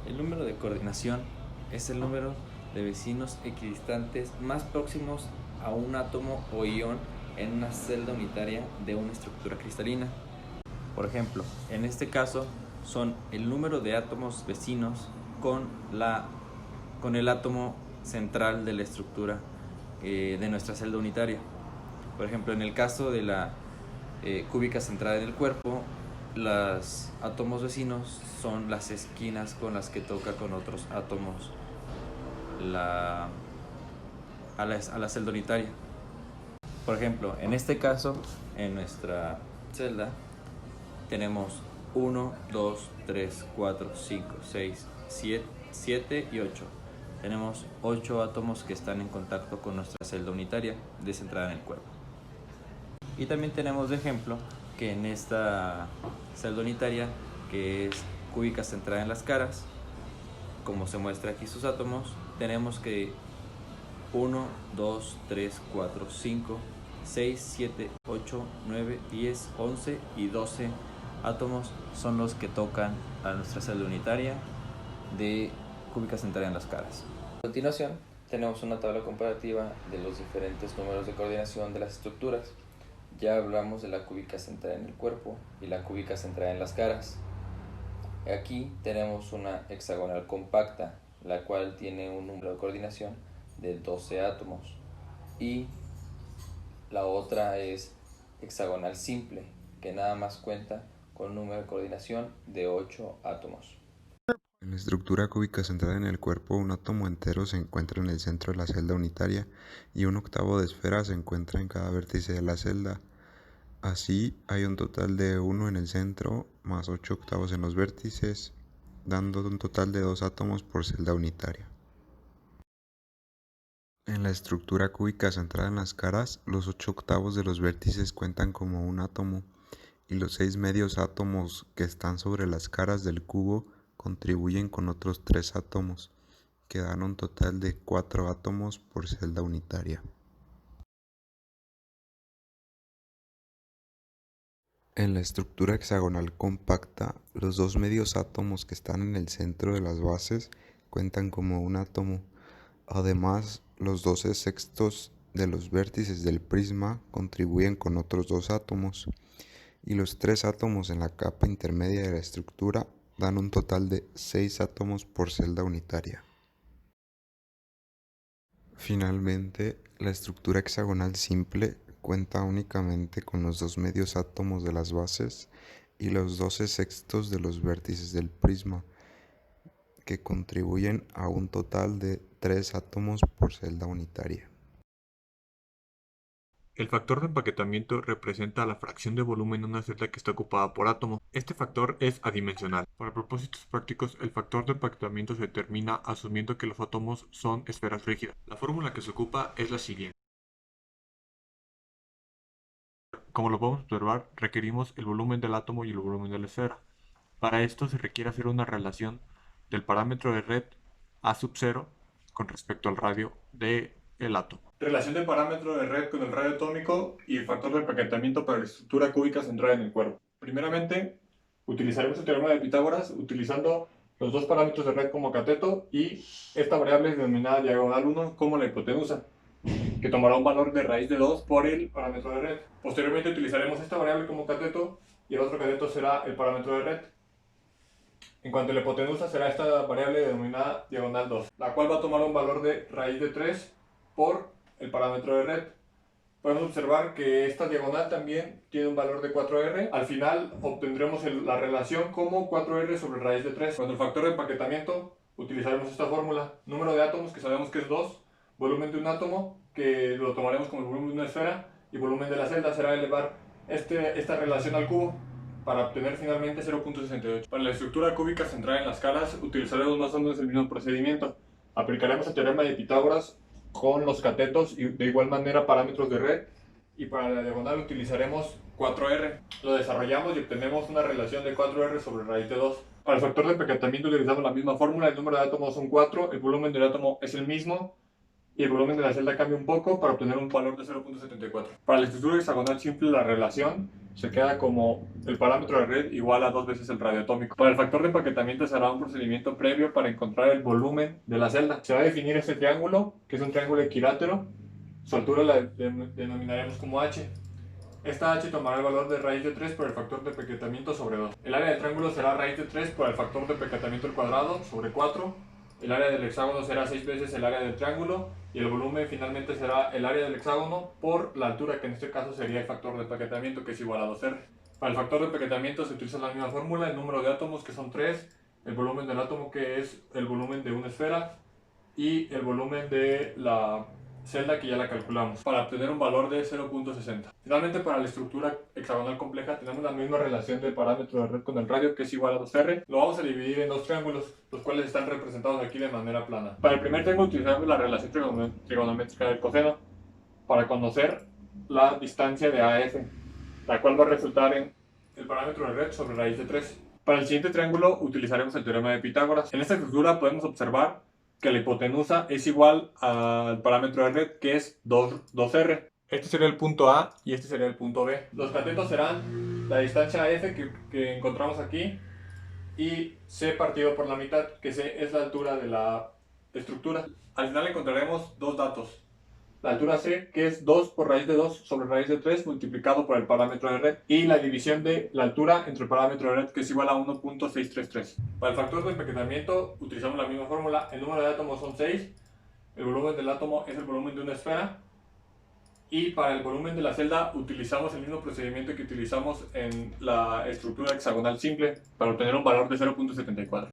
El número de coordinación es el número de vecinos equidistantes más próximos a un átomo o ion en una celda unitaria de una estructura cristalina. Por ejemplo, en este caso son el número de átomos vecinos con el átomo central de la estructura de nuestra celda unitaria. Por ejemplo, en el caso de la cúbica centrada en el cuerpo, los átomos vecinos son las esquinas con las que toca con otros átomos a la celda unitaria. Por ejemplo, en este caso, en nuestra celda, tenemos 1, 2, 3, 4, 5, 6, 7 y 8. Tenemos 8 átomos que están en contacto con nuestra celda unitaria descentrada en el cuerpo. Y también tenemos de ejemplo que en esta celda unitaria, que es cúbica centrada en las caras, como se muestra aquí sus átomos, tenemos que 1, 2, 3, 4, 5, 6, 7, 8, 9, 10, 11 y 12 átomos son los que tocan a nuestra celda unitaria de cúbica centrada en las caras. A continuación, tenemos una tabla comparativa de los diferentes números de coordinación de las estructuras. Ya hablamos de la cúbica centrada en el cuerpo y la cúbica centrada en las caras. Aquí tenemos una hexagonal compacta, la cual tiene un número de coordinación de 12 átomos, y la otra es hexagonal simple, que nada más cuenta con un número de coordinación de 8 átomos. En la estructura cúbica centrada en el cuerpo, un átomo entero se encuentra en el centro de la celda unitaria y un octavo de esfera se encuentra en cada vértice de la celda. Así, hay un total de 1 en el centro más 8 octavos en los vértices, dando un total de 2 átomos por celda unitaria. En la estructura cúbica centrada en las caras, los 8 octavos de los vértices cuentan como un átomo y los 6 medios átomos que están sobre las caras del cubo contribuyen con otros 3 átomos, que dan un total de 4 átomos por celda unitaria. En la estructura hexagonal compacta, los 2 medios átomos que están en el centro de las bases cuentan como un átomo. Además, los 12 sextos de los vértices del prisma contribuyen con otros 2 átomos, y los 3 átomos en la capa intermedia de la estructura dan un total de 6 átomos por celda unitaria. Finalmente, la estructura hexagonal simple cuenta únicamente con los 2 medios átomos de las bases y los 12 sextos de los vértices del prisma, que contribuyen a un total de 3 átomos por celda unitaria. El factor de empaquetamiento representa la fracción de volumen en una celda que está ocupada por átomo. Este factor es adimensional. Para propósitos prácticos, el factor de empaquetamiento se determina asumiendo que los átomos son esferas rígidas. La fórmula que se ocupa es la siguiente. Como lo podemos observar, requerimos el volumen del átomo y el volumen de la esfera. Para esto se requiere hacer una relación del parámetro de red A sub 0 con respecto al radio del átomo. Relación del parámetro de red con el radio atómico y el factor de empaquetamiento para la estructura cúbica centrada en el cuerpo. Primeramente, utilizaremos el teorema de Pitágoras utilizando los dos parámetros de red como cateto y esta variable denominada diagonal 1 como la hipotenusa, que tomará un valor de raíz de 2 por el parámetro de red. Posteriormente utilizaremos esta variable como cateto y el otro cateto será el parámetro de red. En cuanto a la hipotenusa será esta variable denominada diagonal 2, la cual va a tomar un valor de raíz de 3 por el parámetro de red. Podemos observar que esta diagonal también tiene un valor de 4R. Al final obtendremos la relación como 4R sobre raíz de 3. Cuando el factor de empaquetamiento utilizaremos esta fórmula. Número de átomos, que sabemos que es 2. Volumen de un átomo, que lo tomaremos como el volumen de una esfera. Y volumen de la celda será elevar esta relación al cubo para obtener finalmente 0.68. Para la estructura cúbica centrada en las caras utilizaremos más o menos el mismo procedimiento. Aplicaremos el teorema de Pitágoras con los catetos y de igual manera parámetros de red, y para la diagonal utilizaremos 4R. Lo desarrollamos y obtenemos una relación de 4R sobre raíz de 2. Para el factor de empaquetamiento utilizamos la misma fórmula, el número de átomos son 4, el volumen del átomo es el mismo, y el volumen de la celda cambia un poco para obtener un valor de 0.74. Para la estructura hexagonal simple la relación se queda como el parámetro de red igual a 2 veces el radio atómico. Para el factor de empaquetamiento se hará un procedimiento previo para encontrar el volumen de la celda. Se va a definir este triángulo, que es un triángulo equilátero. Su altura la denominaremos como h. Esta h tomará el valor de raíz de 3 por el factor de empaquetamiento sobre 2. El área del triángulo será raíz de 3 por el factor de empaquetamiento al cuadrado sobre 4. El área del hexágono será 6 veces el área del triángulo y el volumen finalmente será el área del hexágono por la altura, que en este caso sería el factor de empaquetamiento, que es igual a 2R. Para el factor de empaquetamiento se utiliza la misma fórmula, el número de átomos, que son 3, el volumen del átomo, que es el volumen de una esfera, y el volumen de la celda, que ya la calculamos, para obtener un valor de 0.60. Finalmente, para la estructura hexagonal compleja tenemos la misma relación del parámetro de red con el radio, que es igual a 2R. Lo vamos a dividir en dos triángulos, los cuales están representados aquí de manera plana. Para el primer triángulo utilizamos la relación trigonométrica del coseno para conocer la distancia de AF, la cual va a resultar en el parámetro de red sobre raíz de 3. Para el siguiente triángulo utilizaremos el teorema de Pitágoras. En esta estructura podemos observar que la hipotenusa es igual al parámetro de red, que es 2R. Este sería el punto A y este sería el punto B. Los catetos serán la distancia F que encontramos aquí y C partido por la mitad, que C es la altura de la estructura. Al final encontraremos dos datos. La altura C, que es 2 por raíz de 2 sobre raíz de 3 multiplicado por el parámetro de red, y la división de la altura entre el parámetro de red, que es igual a 1.633. Para el factor de empaquetamiento utilizamos la misma fórmula. El número de átomos son 6, el volumen del átomo es el volumen de una esfera, y para el volumen de la celda utilizamos el mismo procedimiento que utilizamos en la estructura hexagonal simple para obtener un valor de 0.74.